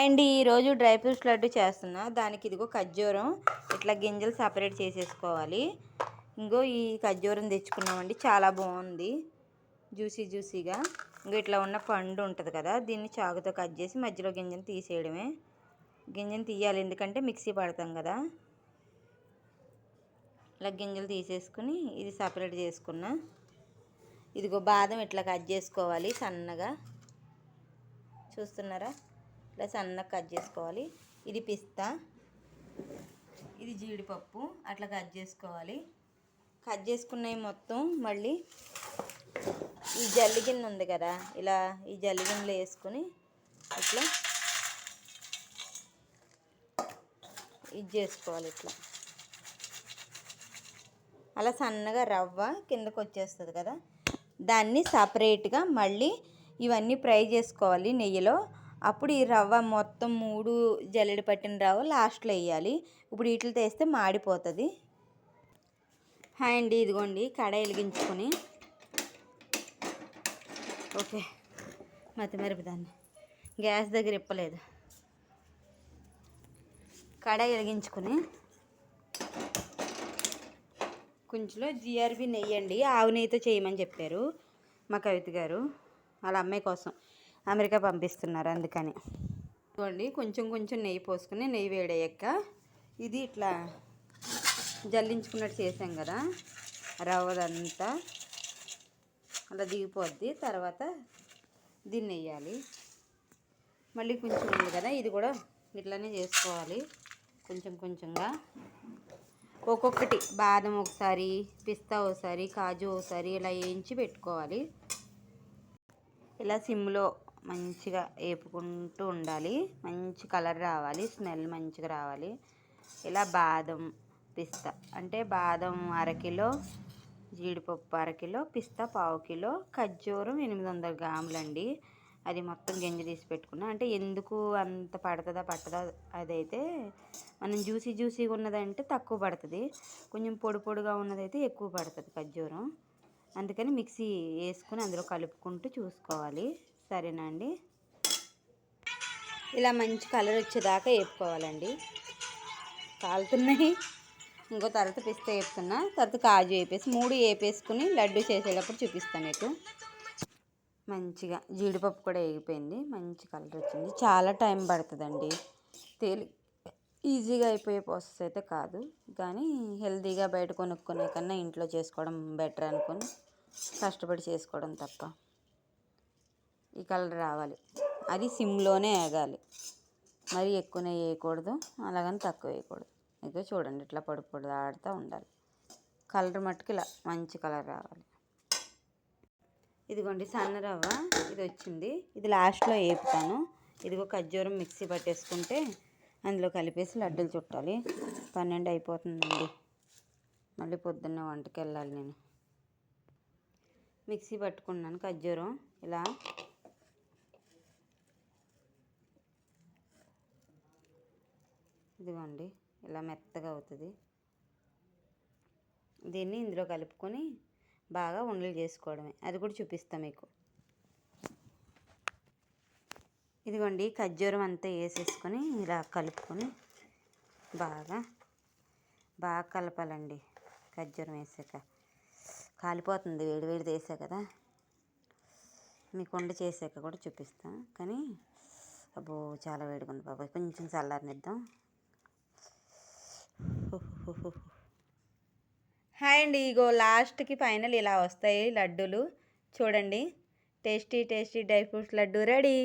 And ఈరోజు dry fruits laddu చేస్తున్నా. దానికి ఇదిగో ఖర్జూరం ఇట్లా గింజలు సపరేట్ చేసేసుకోవాలి. ఇంకో ఈ ఖర్జూరం తెచ్చుకున్నామండి, చాలా బాగుంది, జ్యూసీగా. ఇంకో ఇట్లా ఉన్న పండు ఉంటుంది కదా, దీన్ని చాకుతో కట్ చేసి మధ్యలో గింజను తీసేయడమే. గింజను తీయాలి ఎందుకంటే మిక్సీ పడతాం కదా. ఇలా గింజలు తీసేసుకుని ఇది సపరేట్ చేసుకున్నా. ఇదిగో బాదం ఇట్లా కట్ చేసుకోవాలి సన్నగా, చూస్తున్నారా, ఇట్లా సన్నగా కట్ చేసుకోవాలి. ఇది పిస్తా, ఇది జీడిపప్పు అట్లా కట్ చేసుకోవాలి. కట్ చేసుకున్నవి మొత్తం మళ్ళీ ఈ జల్లి గిన్నె ఉంది కదా, ఇలా ఈ జల్లి గిన్నెలో వేసుకొని ఇట్లా ఇది చేసుకోవాలి. ఇట్లా అలా సన్నగా రవ్వ కిందకు వచ్చేస్తుంది కదా, దాన్ని సపరేట్గా మళ్ళీ ఇవన్నీ ఫ్రై చేసుకోవాలి నెయ్యిలో. అప్పుడు ఈ రవ్వ మొత్తం 3 జల్లెడ పట్టిన రవ్వ లాస్ట్లో వేయాలి. ఇప్పుడు వీటితో వేస్తే మాడిపోతుంది. హాయ్ అండి, ఇదిగోండి కడాయి వెలిగించుకొని, ఓకే మతిమరుపు దాన్ని గ్యాస్ దగ్గర ఇప్పలేదు. కడాయి వెలిగించుకొని కొంచెంలో జిఆర్బి నెయ్యి అండి, ఆవు నెయ్యితో చేయమని చెప్పారు మా కవిత గారు. వాళ్ళ అమ్మాయి కోసం అమెరికా పంపిస్తున్నారు అందుకని. ఇదిగోండి కొంచెం నెయ్యి పోసుకుని, నెయ్యి వేడయ్యాక ఇది ఇట్లా జల్లించుకున్నట్టు చేసాం కదా, రవ్వదంతా అలా దిగిపోద్ది. తర్వాత దీన్ని వేయాలి. మళ్ళీ కొంచెం ఉంది కదా, ఇది కూడా ఇట్లానే చేసుకోవాలి. కొంచెంగా ఒక్కొక్కటి బాదం ఒకసారి, పిస్తా ఒకసారి, కాజు ఒకసారి ఇలా వేయించి పెట్టుకోవాలి. ఇలా సిమ్లో మంచిగా వేపుకుంటూ ఉండాలి. మంచి కలర్ రావాలి, స్మెల్ మంచిగా రావాలి. ఇలా బాదం, పిస్తా అంటే బాదం అరకిలో, జీడిపప్పు అరకిలో, పిస్తా 1/4 కిలో, ఖర్జూరం 800 గ్రాములు అండి. అది మొత్తం గింజ తీసి పెట్టుకున్నా. అంటే ఎందుకు అంత పట్టదా అదైతే, మనం జ్యూసీగా ఉన్నదంటే తక్కువ పడుతుంది, కొంచెం పొడిగా ఉన్నదైతే ఎక్కువ పడుతుంది ఖర్జూరం. అందుకని మిక్సీ వేసుకుని అందులో కలుపుకుంటూ చూసుకోవాలి. సరేనా అండి. ఇలా మంచి కలర్ వచ్చేదాకా వేపుకోవాలండి. కాలుతున్నాయి. ఇంకో తర్వాత పిస్తా వేపుతున్నా, తర్వాత కాజు వేపేసి 3 వేపేసుకుని లడ్డు చేసేటప్పుడు చూపిస్తాను మీకు. మంచిగా జీడిపప్పు కూడా వేగిపోయింది, మంచి కలర్ వచ్చింది. చాలా టైం పడుతుందండి, ఈజీగా అయిపోయే ప్రాసెస్ అయితే కాదు. కానీ హెల్తీగా బయట కొనుక్కునే కన్నా ఇంట్లో చేసుకోవడం బెటర్ అనుకొని కష్టపడి చేసుకోవడం తప్ప. ఈ కలర్ రావాలి, అది సిమ్లోనే వేగాలి, మరీ ఎక్కువనే వేయకూడదు, అలాగని తక్కువ వేయకూడదు. ఇక చూడండి ఇట్లా పొడి ఆడుతూ ఉండాలి. కలర్ మట్టుకు ఇలా మంచి కలర్ రావాలి. ఇదిగోండి సన్న రవ్వ ఇది వచ్చింది, ఇది లాస్ట్లో వేపుతాను. ఇదిగో ఖర్జూరం మిక్సీ పట్టేసుకుంటే అందులో కలిపేసి లడ్డూలు చుట్టాలి. 12 అయిపోతుందండి, మళ్ళీ పొద్దున్న వంటకి వెళ్ళాలి నేను. మిక్సీ పట్టుకున్నాను ఖర్జూరం, ఇలా ఇదిగోండి ఇలా మెత్తగా అవుతుంది. దీన్ని ఇందులో కలుపుకొని బాగా ఉండలు చేసుకోవడమే, అది కూడా చూపిస్తాను మీకు. ఇదిగోండి ఖర్జూరం అంతా వేసేసుకొని ఇలా కలుపుకొని బాగా కలపాలండి. ఖర్జూరం వేసాక కాలిపోతుంది, వేడి వేసా కదా. మీకు వంట చేసాక కూడా చూపిస్తాను, కానీ అబ్బో చాలా వేడిగా ఉంది బాబాయ్, కొంచెం చల్లారనిద్దాం. హాయ్ అండి, ఇగో లాస్ట్కి ఫైనల్ ఇలా వస్తాయి లడ్డూలు. చూడండి, tasty dry fruits laddu ready.